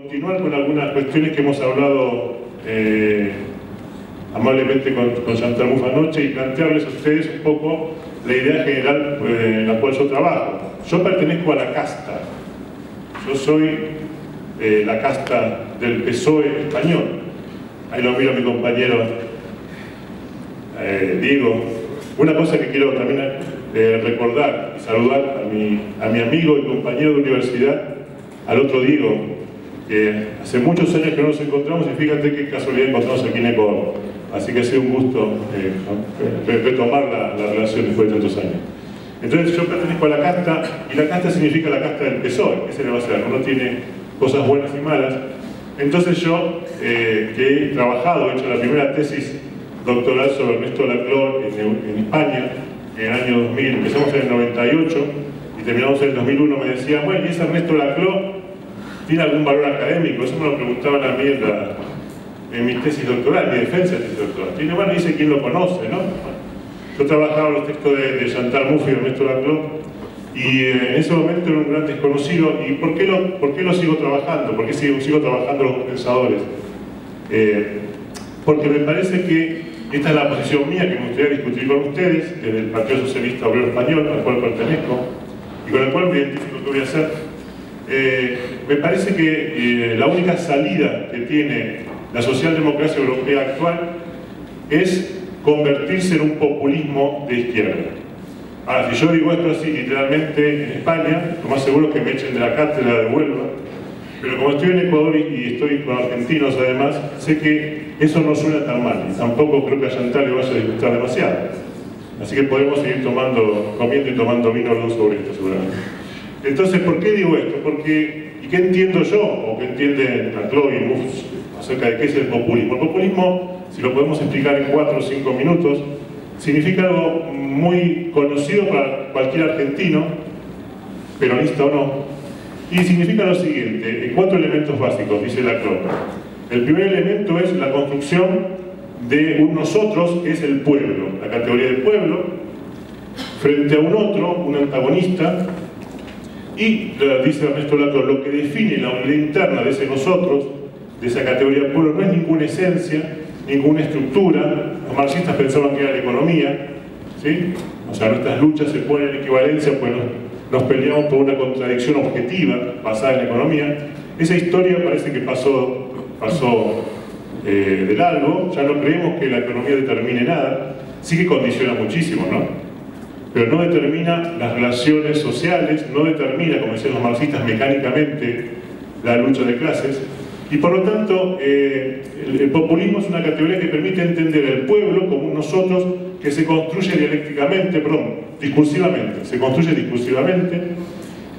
Continuar con algunas cuestiones que hemos hablado amablemente con Chantal Mouffe anoche y plantearles a ustedes un poco la idea general en la cual yo trabajo. Yo pertenezco a la casta. Yo soy la casta del PSOE español. Ahí lo miro a mi compañero Diego. Una cosa que quiero también recordar y saludar a mi amigo y compañero de universidad, al otro Diego, que hace muchos años que no nos encontramos y fíjate qué casualidad encontramos aquí en Ecuador. Así que ha sido un gusto retomar la relación después de tantos años. Entonces yo pertenezco a la casta, y la casta significa la casta del PSOE, que se le va a hacer, uno tiene cosas buenas y malas. Entonces yo, que he trabajado, he hecho la primera tesis doctoral sobre Ernesto Laclau en España, en el año 2000, empezamos en el 98 y terminamos en el 2001, me decían, bueno, ¿y ese Ernesto Laclau tiene algún valor académico? Eso me lo preguntaban a mí en mi tesis doctoral, en mi defensa de tesis doctoral. Y bueno, dice quién lo conoce, ¿no? Yo trabajaba los textos de Chantal Mouffe y Ernesto Laclau, y en ese momento era un gran desconocido. ¿Y por qué lo sigo trabajando? ¿Por qué sigo trabajando los pensadores? Porque me parece que esta es la posición mía que me gustaría discutir con ustedes, desde el Partido Socialista Obrero Español, al cual pertenezco, y con el cual me identifico que voy a hacer. Me parece que la única salida que tiene la socialdemocracia europea actual es convertirse en un populismo de izquierda. Ahora, si yo digo esto así literalmente en España, lo más seguro es que me echen de la cátedra de Huelva, pero como estoy en Ecuador y estoy con argentinos además, sé que eso no suena tan mal, y tampoco creo que a Chantal le vaya a disgustar demasiado. Así que podemos seguir comiendo y tomando vino hablando sobre esto seguramente. Entonces, ¿por qué digo esto? Porque, ¿y qué entiendo yo, o qué entienden Laclau y Mouffe acerca de qué es el populismo? El populismo, si lo podemos explicar en 4 o 5 minutos, significa algo muy conocido para cualquier argentino, peronista o no, y significa lo siguiente, 4 elementos básicos, dice Laclau. El primer elemento es la construcción de un nosotros, que es el pueblo, la categoría del pueblo, frente a un otro, un antagonista. Y dice Ernesto Laclau, lo que define la unidad interna de ese nosotros, de esa categoría del pueblo, no es ninguna esencia, ninguna estructura. Los marxistas pensaban que era la economía, ¿sí? O sea, nuestras luchas se ponen en equivalencia, pues nos peleamos por una contradicción objetiva basada en la economía. Esa historia parece que pasó de largo, ya no creemos que la economía determine nada, sí que condiciona muchísimo, ¿no? Pero no determina las relaciones sociales, no determina, como decían los marxistas, mecánicamente la lucha de clases, y por lo tanto el populismo es una categoría que permite entender el pueblo como un nosotros que se construye discursivamente, se construye discursivamente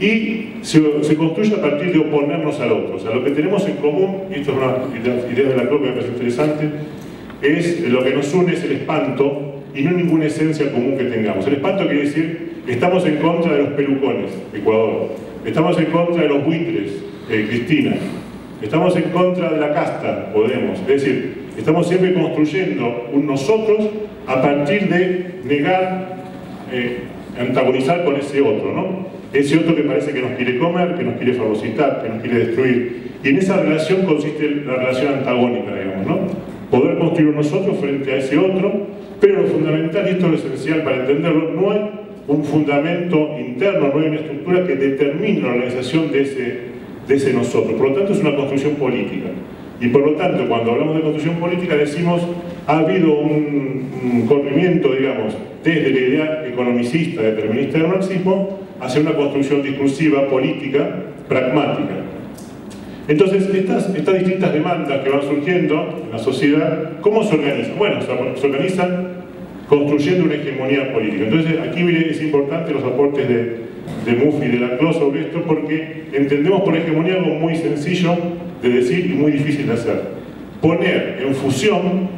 y se construye a partir de oponernos al otro. O sea, lo que tenemos en común, y esto es una idea de Laclau que me parece interesante, es lo que nos une es el espanto y no ninguna esencia común que tengamos. El espanto quiere decir que estamos en contra de los pelucones, Ecuador, estamos en contra de los buitres, Cristina, estamos en contra de la casta, Podemos. Es decir, estamos siempre construyendo un nosotros a partir de negar, antagonizar con ese otro, ¿no? Ese otro que parece que nos quiere comer, que nos quiere fagocitar, que nos quiere destruir. Y en esa relación consiste la relación antagónica, digamos, ¿no? Poder construir un nosotros frente a ese otro, pero lo fundamental, y esto es lo esencial para entenderlo, no hay un fundamento interno, no hay una estructura que determine la organización de ese nosotros. Por lo tanto, es una construcción política. Y por lo tanto, cuando hablamos de construcción política, decimos, ha habido un corrimiento, digamos, desde la idea economicista, determinista del marxismo, hacia una construcción discursiva, política, pragmática. Entonces, estas distintas demandas que van surgiendo en la sociedad, ¿cómo se organizan? Bueno, se organizan construyendo una hegemonía política. Entonces, aquí es importante los aportes de Mouffe y de Laclau sobre esto, porque entendemos por hegemonía algo muy sencillo de decir y muy difícil de hacer. Poner en fusión,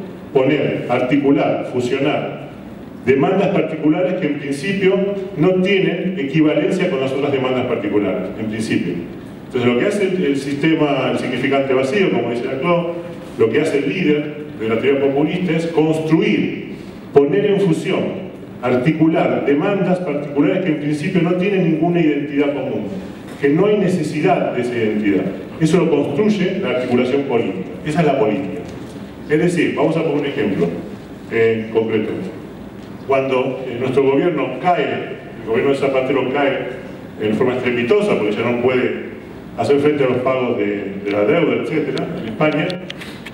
articular, fusionar demandas particulares que en principio no tienen equivalencia con las otras demandas particulares, en principio. Entonces lo que hace el sistema, el significante vacío, como dice Laclau, lo que hace el líder de la teoría populista es construir, poner en fusión, articular demandas particulares que en principio no tienen ninguna identidad común, que no hay necesidad de esa identidad. Eso lo construye la articulación política. Esa es la política. Es decir, vamos a poner un ejemplo concreto. Cuando nuestro gobierno cae, el gobierno de Zapatero cae en forma estrepitosa, porque ya no puede hacer frente a los pagos de la deuda, etc., en España,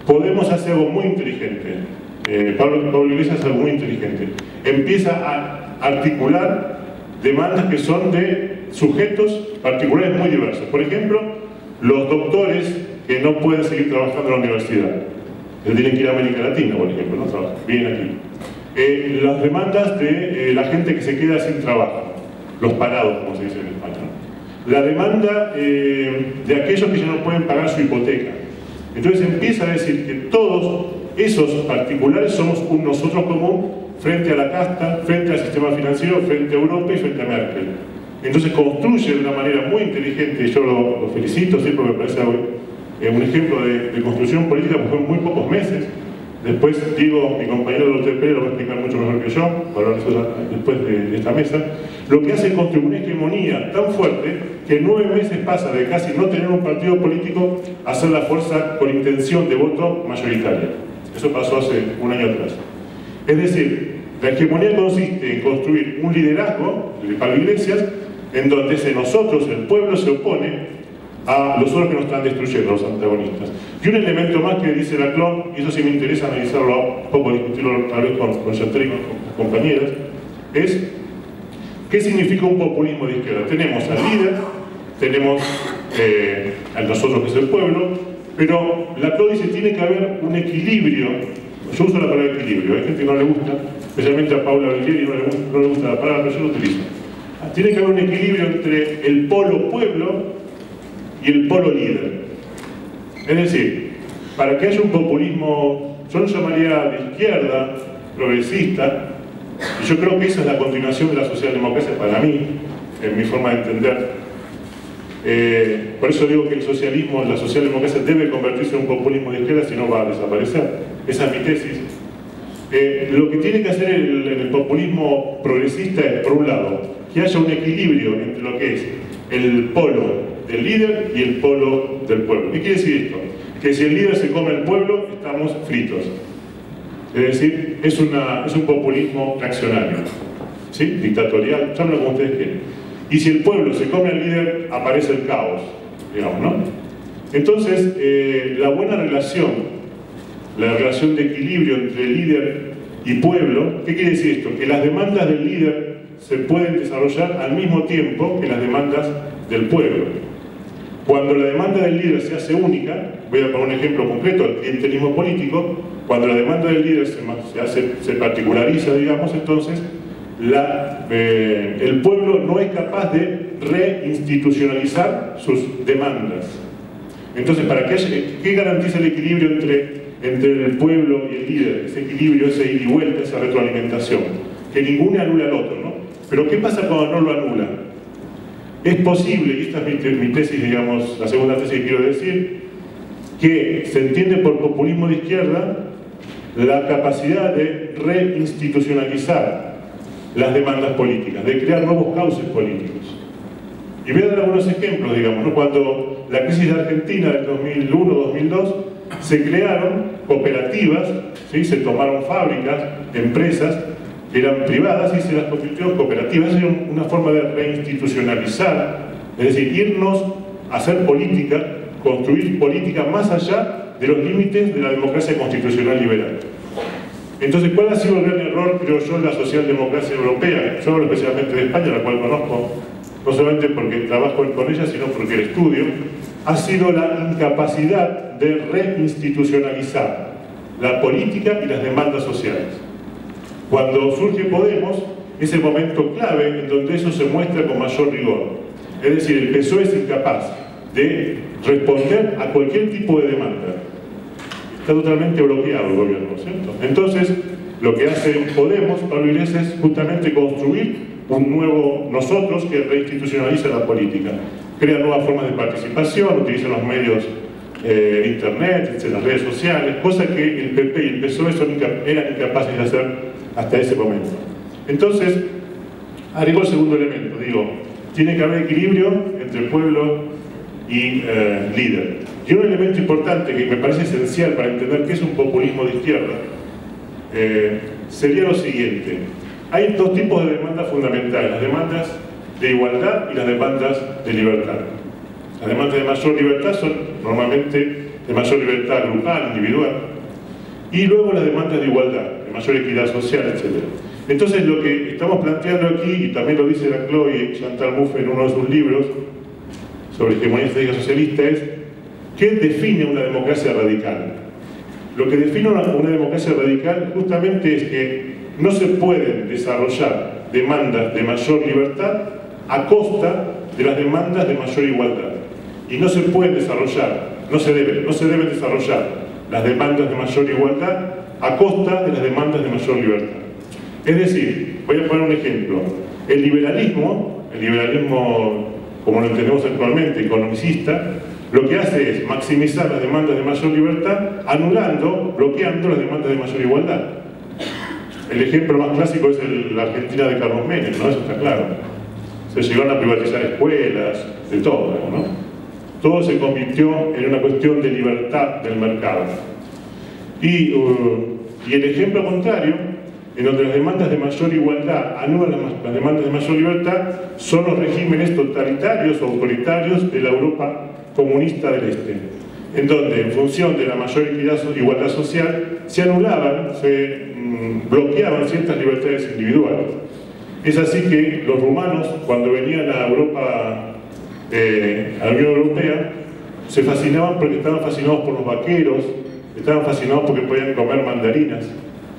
podemos hacer algo muy inteligente. Pablo Iglesias es algo muy inteligente. Empieza a articular demandas que son de sujetos particulares muy diversos. Por ejemplo, los doctores que no pueden seguir trabajando en la universidad, que tienen que ir a América Latina, por ejemplo, ¿no? Trabajan, vienen aquí. Las demandas de la gente que se queda sin trabajo, los parados, como se dice en España, ¿no? La demanda de aquellos que ya no pueden pagar su hipoteca. Entonces empieza a decir que todos esos particulares somos un nosotros común frente a la casta, frente al sistema financiero, frente a Europa y frente a Merkel. Entonces construye de una manera muy inteligente, y yo lo felicito, siempre me parece un ejemplo de construcción política, porque fue en muy pocos meses. Después, Diego, mi compañero de UTP, lo va a explicar mucho mejor que yo, para hablar de eso después de esta mesa. Lo que hace es construir una hegemonía tan fuerte que en 9 meses pasa de casi no tener un partido político a ser la fuerza con intención de voto mayoritaria. Eso pasó hace un año atrás. Es decir, la hegemonía consiste en construir un liderazgo, el de Pablo Iglesias, en donde nosotros, el pueblo, se opone a los otros que nos están destruyendo, los antagonistas. Y un elemento más que dice Laclau, y eso sí me interesa analizarlo un poco, discutirlo tal vez con Chantal y con compañeras, es ¿qué significa un populismo de izquierda? Tenemos al líder, tenemos a nosotros que es el pueblo, pero Laclau dice que tiene que haber un equilibrio. Yo uso la palabra equilibrio, hay gente que no le gusta, especialmente a Paula Bellieri no le gusta la palabra, pero yo lo utilizo. Tiene que haber un equilibrio entre el polo pueblo y el polo líder. Es decir, para que haya un populismo, yo lo llamaría de izquierda, progresista, y yo creo que esa es la continuación de la socialdemocracia para mí, en mi forma de entender. Por eso digo que el socialismo, la socialdemocracia debe convertirse en un populismo de izquierda, si no va a desaparecer. Esa es mi tesis. Lo que tiene que hacer el populismo progresista es, por un lado, que haya un equilibrio entre lo que es el polo del líder y el polo del pueblo. ¿Qué quiere decir esto? Que si el líder se come al pueblo, estamos fritos. Es decir, es un populismo reaccionario, ¿sí? Dictatorial, llámenlo como ustedes quieran. Y si el pueblo se come al líder, aparece el caos, digamos, ¿no? Entonces, la buena relación, la relación de equilibrio entre líder y pueblo, ¿qué quiere decir esto? Que las demandas del líder se pueden desarrollar al mismo tiempo que las demandas del pueblo. Cuando la demanda del líder se hace única, voy a poner un ejemplo concreto, el clientelismo político, cuando la demanda del líder se particulariza, digamos, entonces el pueblo no es capaz de reinstitucionalizar sus demandas. Entonces, ¿qué garantiza el equilibrio entre el pueblo y el líder? Ese equilibrio, ese ida y vuelta, esa retroalimentación. Que ninguno anula al otro, ¿no? Pero ¿qué pasa cuando no lo anula? Es posible, y esta es mi tesis, digamos, la segunda tesis que quiero decir, que se entiende por populismo de izquierda la capacidad de reinstitucionalizar las demandas políticas, de crear nuevos cauces políticos. Y voy a dar algunos ejemplos, digamos, ¿no? Cuando la crisis de Argentina del 2001-2002 se crearon cooperativas, ¿sí? Se tomaron fábricas, empresas que eran privadas y se las convirtieron en cooperativas. Esa era una forma de reinstitucionalizar, es decir, irnos a hacer política, construir política más allá de los límites de la democracia constitucional liberal. Entonces, ¿cuál ha sido el gran error, creo yo, en la socialdemocracia europea? Yo hablo especialmente de España, la cual conozco, no solamente porque trabajo con ella, sino porque la estudio. Ha sido la incapacidad de reinstitucionalizar la política y las demandas sociales. Cuando surge Podemos, es el momento clave en donde eso se muestra con mayor rigor. Es decir, el PSOE es incapaz de responder a cualquier tipo de demanda. Está totalmente bloqueado el gobierno, ¿cierto? Entonces, lo que hace Podemos, Pablo Iglesias, es justamente construir un nuevo nosotros que reinstitucionaliza la política. Crea nuevas formas de participación, utiliza los medios internet, las redes sociales, cosa que el PP y el PSOE eran incapaces de hacer hasta ese momento. Entonces, agrego el segundo elemento, digo, tiene que haber equilibrio entre pueblo y líder. Y un elemento importante que me parece esencial para entender qué es un populismo de izquierda sería lo siguiente. Hay dos tipos de demandas fundamentales, las demandas de igualdad y las demandas de libertad. Las demandas de mayor libertad son normalmente de mayor libertad grupal, individual, y luego las demandas de igualdad, de mayor equidad social, etc. Entonces lo que estamos planteando aquí, y también lo dice Laclau y Chantal Mouffe en uno de sus libros sobre hegemonía estratégica socialista, es ¿qué define una democracia radical? Lo que define una democracia radical justamente es que no se pueden desarrollar demandas de mayor libertad a costa de las demandas de mayor igualdad. Y no se pueden desarrollar, no se deben desarrollar las demandas de mayor igualdad a costa de las demandas de mayor libertad. Es decir, voy a poner un ejemplo. El liberalismo como lo entendemos actualmente, economicista, lo que hace es maximizar las demandas de mayor libertad, bloqueando las demandas de mayor igualdad. El ejemplo más clásico es la Argentina de Carlos Menem, ¿no? Eso está claro. Se llegaron a privatizar escuelas, de todo, ¿no? Todo se convirtió en una cuestión de libertad del mercado. Y el ejemplo contrario, en donde las demandas de mayor igualdad anulan las demandas de mayor libertad, son los regímenes totalitarios o autoritarios de la Europa comunista del Este, en donde, en función de la mayor igualdad social, se anulaban, se bloqueaban ciertas libertades individuales. Es así que los rumanos, cuando venían a Europa, a la Unión Europea, se fascinaban porque estaban fascinados por los vaqueros, estaban fascinados porque podían comer mandarinas,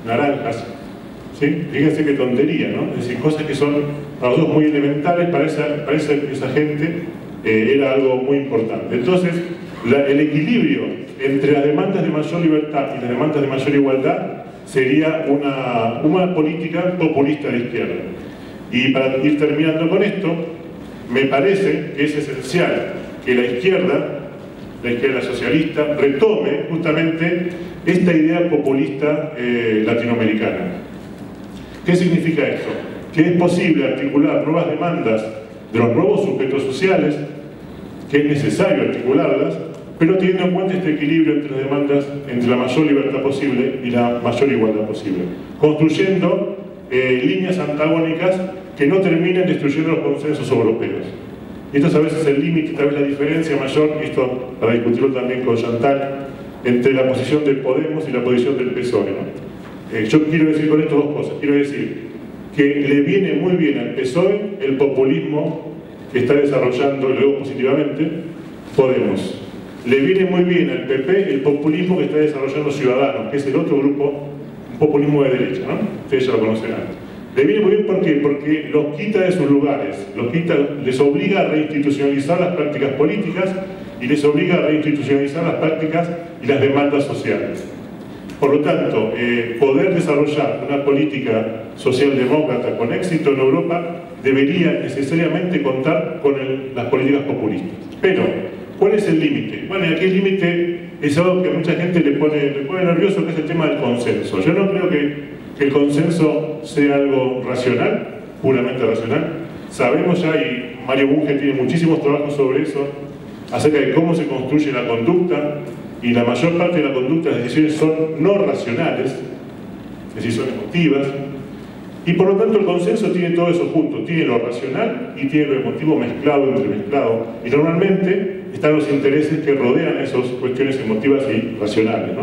naranjas. ¿Sí? Fíjense qué tontería, ¿no? Es decir, cosas que son para nosotros muy elementales, para esa gente era algo muy importante. Entonces, el equilibrio entre las demandas de mayor libertad y las demandas de mayor igualdad sería una política populista de izquierda. Y para ir terminando con esto, me parece que es esencial que la izquierda socialista, retome justamente esta idea populista latinoamericana. ¿Qué significa esto? Que es posible articular nuevas demandas de los nuevos sujetos sociales, que es necesario articularlas, pero teniendo en cuenta este equilibrio entre las demandas, entre la mayor libertad posible y la mayor igualdad posible, construyendo líneas antagónicas que no terminen destruyendo los consensos europeos. Y esto es a veces el límite, tal vez la diferencia mayor, y esto para discutirlo también con Chantal, entre la posición del Podemos y la posición del PSOE, ¿no? Yo quiero decir con esto dos cosas. Quiero decir que le viene muy bien al PSOE el populismo que está desarrollando, luego positivamente, Podemos. Le viene muy bien al PP el populismo que está desarrollando Ciudadanos, que es el otro grupo, un populismo de derecha, ¿no? Ustedes ya lo conocerán. Le viene muy bien ¿por qué? Porque los quita de sus lugares, les obliga a reinstitucionalizar las prácticas políticas y les obliga a reinstitucionalizar las prácticas y las demandas sociales. Por lo tanto, poder desarrollar una política socialdemócrata con éxito en Europa debería necesariamente contar con las políticas populistas. Pero, ¿cuál es el límite? Bueno, y aquí el límite es algo que a mucha gente le pone nervioso, que es el tema del consenso. Yo no creo que el consenso sea algo racional, puramente racional. Sabemos ya, y Mario Bunge tiene muchísimos trabajos sobre eso, acerca de cómo se construye la conducta, y la mayor parte de la conducta, las decisiones son no racionales, es decir, son emotivas, y por lo tanto el consenso tiene todo eso junto, tiene lo racional y tiene lo emotivo mezclado, entremezclado, y normalmente están los intereses que rodean esas cuestiones emotivas y racionales, ¿no?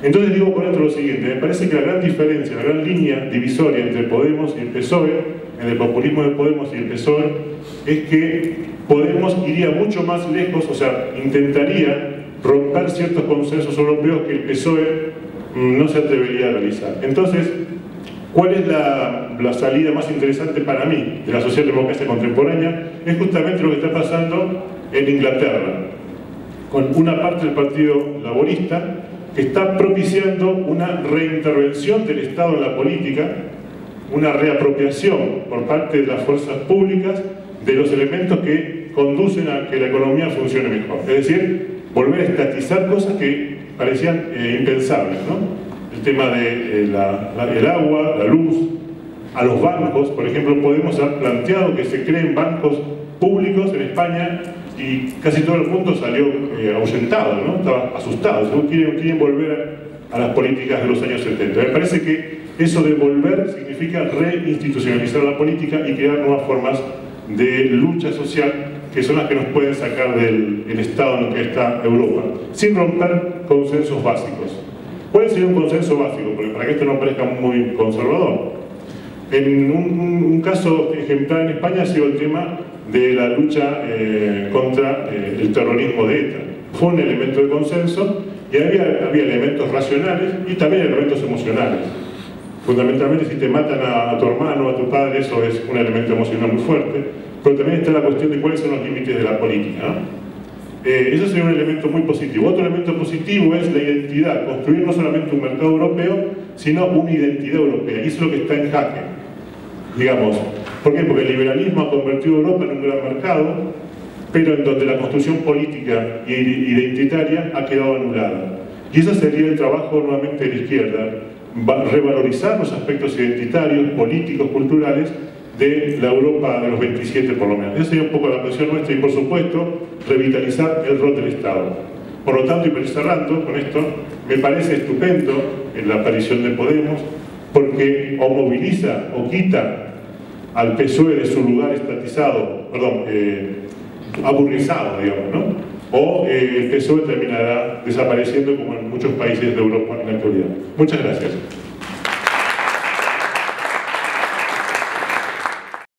Entonces digo con esto lo siguiente, me parece que la gran diferencia, la gran línea divisoria entre Podemos y el PSOE, entre el populismo de Podemos y el PSOE, es que Podemos iría mucho más lejos, o sea, intentaría romper ciertos consensos europeos que el PSOE no se atrevería a realizar. Entonces, ¿cuál es la salida más interesante para mí de la socialdemocracia contemporánea? Es justamente lo que está pasando en Inglaterra, con una parte del Partido Laborista que está propiciando una reintervención del Estado en la política, una reapropiación por parte de las fuerzas públicas de los elementos que conducen a que la economía funcione mejor. Es decir, volver a estatizar cosas que parecían impensables, ¿no? El tema del agua, la luz, a los bancos, por ejemplo, Podemos haber planteado que se creen bancos públicos en España y casi todo el mundo salió ahuyentado, ¿no? Estaba asustado, quieren volver a las políticas de los años 70. Me parece que eso de volver significa reinstitucionalizar la política y crear nuevas formas de lucha social que son las que nos pueden sacar del estado en el que está Europa, sin romper consensos básicos. ¿Cuál sería un consenso básico? Porque para que esto no parezca muy conservador. En un caso ejemplar en España ha sido el tema de la lucha contra el terrorismo de ETA. Fue un elemento de consenso y había elementos racionales y también elementos emocionales. Fundamentalmente, si te matan a tu hermano o a tu padre, eso es un elemento emocional muy fuerte, pero también está la cuestión de cuáles son los límites de la política, ¿no? Eso sería un elemento muy positivo. Otro elemento positivo es la identidad, construir no solamente un mercado europeo, sino una identidad europea, y eso es lo que está en jaque, digamos. ¿Por qué? Porque el liberalismo ha convertido a Europa en un gran mercado, pero en donde la construcción política e identitaria ha quedado anulada. Y ese sería el trabajo nuevamente de la izquierda, revalorizar los aspectos identitarios, políticos, culturales de la Europa de los 27 por lo menos. Esa sería un poco la posición nuestra y por supuesto revitalizar el rol del Estado. Por lo tanto, y para ir cerrando con esto, me parece estupendo la aparición de Podemos porque o moviliza o quita al PSOE de su lugar estatizado, aburguesado, digamos, ¿no? O el PSOE terminará desapareciendo como en muchos países de Europa en la actualidad. Muchas gracias.